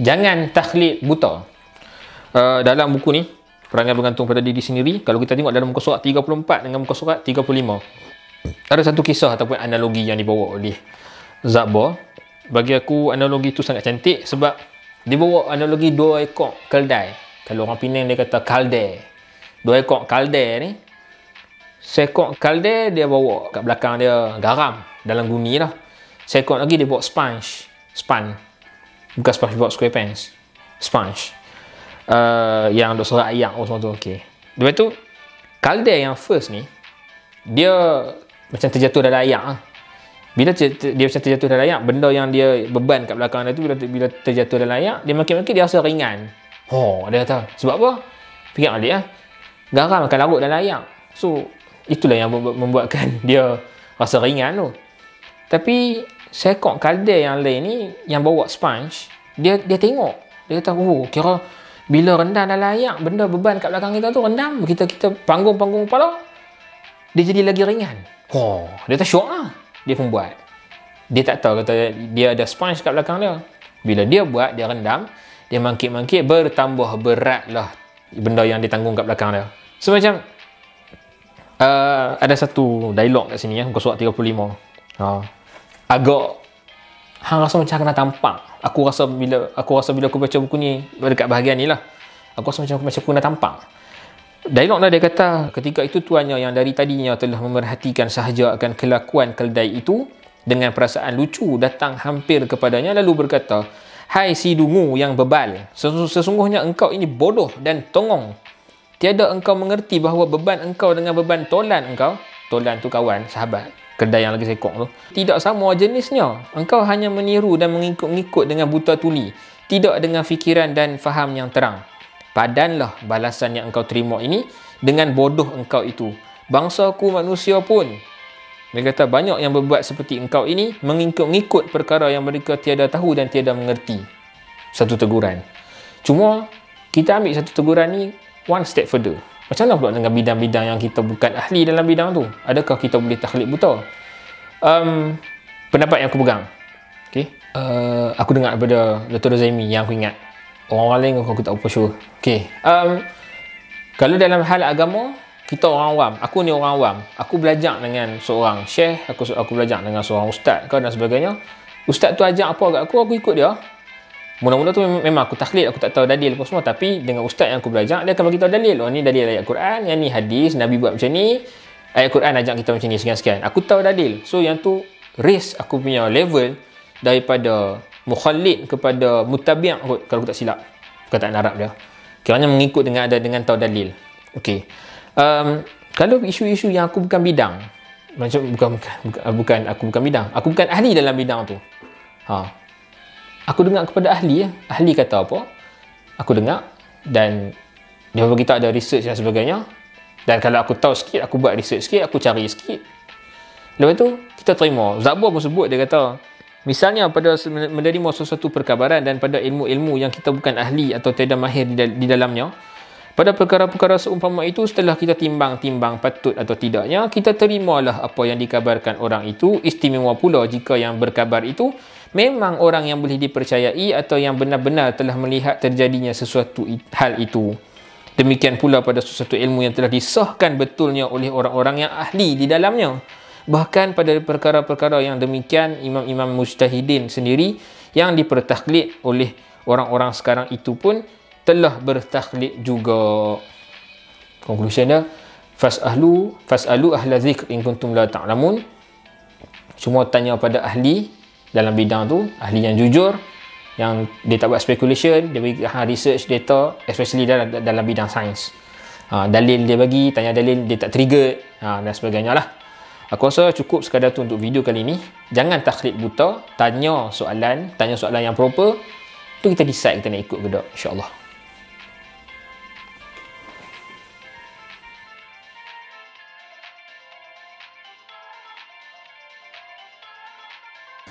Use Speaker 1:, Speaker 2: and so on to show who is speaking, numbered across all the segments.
Speaker 1: Jangan taklid buta. Dalam buku ni, Perangai Bergantung pada Diri Sendiri, kalau kita tengok dalam muka surat 34 dengan muka surat 35, ada satu kisah ataupun analogi yang dibawa oleh Zabba. Bagi aku analogi tu sangat cantik sebab dia bawa analogi 2 ekor keldai. Kalau orang Penang dia kata kaldai. 2 ekor kaldai ni, seekor kaldai dia bawa kat belakang dia garam dalam guni lah. Seekor lagi dia bawa sponge. Bukan SpongeBob SquarePants. Sponge. Yang duk serat ayak semua tu. Okay. Lepas tu, kaldai yang first ni, dia macam terjatuh dalam ayak lah. Bila dia macam terjatuh dalam ayak, benda yang dia beban kat belakang dia tu, bila terjatuh dalam ayak, dia makin-makin dia rasa ringan. Dia kata, sebab apa? Fikir balik lah. Garam akan larut dalam ayak. So, itulah yang membuatkan dia rasa ringan tu. Tapi, seekor kaldai yang lain ni, yang bawa sponge, dia tengok. Dia kata, kira bila rendam dalam ayak, benda beban kat belakang kita tu rendam, kita panggung-panggung kepala, dia jadi lagi ringan. Dia kata syok lah. Dia pun buat. Dia tak tahu kata dia ada sponge kat belakang dia. Bila dia buat, dia rendam, dia mangkit-mangkit, bertambah berat lah benda yang ditanggung kat belakang dia. So macam ada satu dialog kat sini ya, muka surat 35. Agak hang rasa macam kena tampak. Aku rasa bila aku baca buku ni dekat bahagian ni lah, aku rasa macam aku kena tampak. Dialog dia kata, ketika itu tuannya yang dari tadinya telah memerhatikan sahaja akan kelakuan keldai itu, dengan perasaan lucu datang hampir kepadanya lalu berkata, "Hai si dungu yang bebal, sesungguhnya engkau ini bodoh dan tongong. Tiada engkau mengerti bahawa beban engkau dengan beban tolan engkau," tolan tu kawan, sahabat keldai yang lagi sekok tu, "tidak sama jenisnya. Engkau hanya meniru dan mengikut-ngikut dengan buta tuli, tidak dengan fikiran dan faham yang terang. Padanlah balasan yang engkau terima ini dengan bodoh engkau itu. Bangsaku manusia pun," dia kata, "banyak yang berbuat seperti engkau ini, mengikut-ngikut perkara yang mereka tiada tahu dan tiada mengerti." Satu teguran. Cuma kita ambil satu teguran ni one step further. Macam mana pula dengan bidang-bidang yang kita bukan ahli dalam bidang tu? Adakah kita boleh taklid buta? Pendapat yang aku pegang, okay? Aku dengar daripada Dr. Zaimi yang aku ingat. Orang lain aku tak apa sure. Okay. Kalau dalam hal agama, kita orang awam. Aku ni orang awam. Aku belajar dengan seorang syekh, aku belajar dengan seorang ustaz dan sebagainya. Ustaz tu ajak apa kat aku ikut dia. Mula-mula tu memang aku taklid, aku tak tahu dalil apa semua, tapi dengan ustaz yang aku belajar, dia akan bagi tahu dalil. Ni dalil ayat Quran, yang ni hadis, Nabi buat macam ni, ayat Quran ajak kita macam ni, sekian-sekian. Aku tahu dalil. So yang tu raise aku punya level daripada mukhallid kepada mutabi' kalau aku tak silap perkataan Arab dia. Kiranya mengikut dengan tahu dalil. Okey. Kalau isu-isu yang aku bukan bidang, macam bukan aku bukan bidang, aku bukan ahli dalam bidang tu. Aku dengar kepada ahli ya. Ahli kata apa? Aku dengar dan dia bagi tahu ada research dan sebagainya. Dan kalau aku tahu sikit, aku buat research sikit, aku cari sikit. Lepas tu kita terima. Zabba pun sebut, dia kata, misalnya pada menerima sesuatu perkabaran dan pada ilmu-ilmu yang kita bukan ahli atau tidak mahir di dalamnya, pada perkara-perkara seumpama itu, setelah kita timbang-timbang patut atau tidaknya, kita terimalah apa yang dikabarkan orang itu. Istimewa pula jika yang berkabar itu memang orang yang boleh dipercayai atau yang benar-benar telah melihat terjadinya sesuatu hal itu. Demikian pula pada sesuatu ilmu yang telah disahkan betulnya oleh orang-orang yang ahli di dalamnya. Bahkan pada perkara-perkara yang demikian, imam-imam mujtahidin sendiri yang dipertaklid oleh orang-orang sekarang itu pun telah bertaklid juga. Conclusion dia, fas'alu ahla zikr in kuntum la ta'lamun. Cuma tanya pada ahli dalam bidang tu, ahli yang jujur, yang dia tak buat speculation, dia bagi research data, especially dalam bidang sains. Dalil dia bagi, tanya dalil, dia tak trigger dan sebagainya lah. Aku rasa cukup sekadar tu untuk video kali ni. Jangan taklid buta, tanya soalan yang proper, tu kita decide kita nak ikut ke tak, insyaAllah.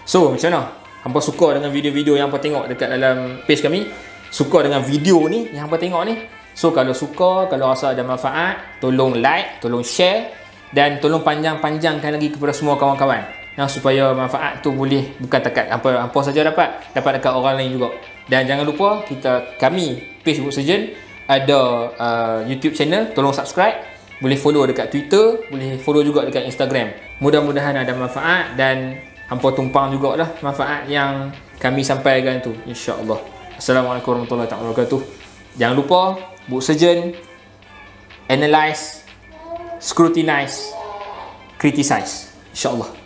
Speaker 1: So, macam mana? Hampa suka dengan video-video yang hampa tengok dekat dalam page kami? Suka dengan video ni yang hampa tengok ni? So, kalau suka, kalau rasa ada manfaat, tolong like, tolong share dan tolong panjang-panjangkan lagi kepada semua kawan-kawan. supaya manfaat tu boleh bukan dekat apa saja dapat dekat orang lain juga. Dan jangan lupa kami page Book Surgeon ada YouTube channel, tolong subscribe, boleh follow dekat Twitter, boleh follow juga dekat Instagram. Mudah-mudahan ada manfaat dan hampa tumpang jugalah manfaat yang kami sampaikan tu, insya-Allah. Assalamualaikum warahmatullahi wabarakatuh. Jangan lupa Book Surgeon analyze, scrutinize, criticize, insya-Allah.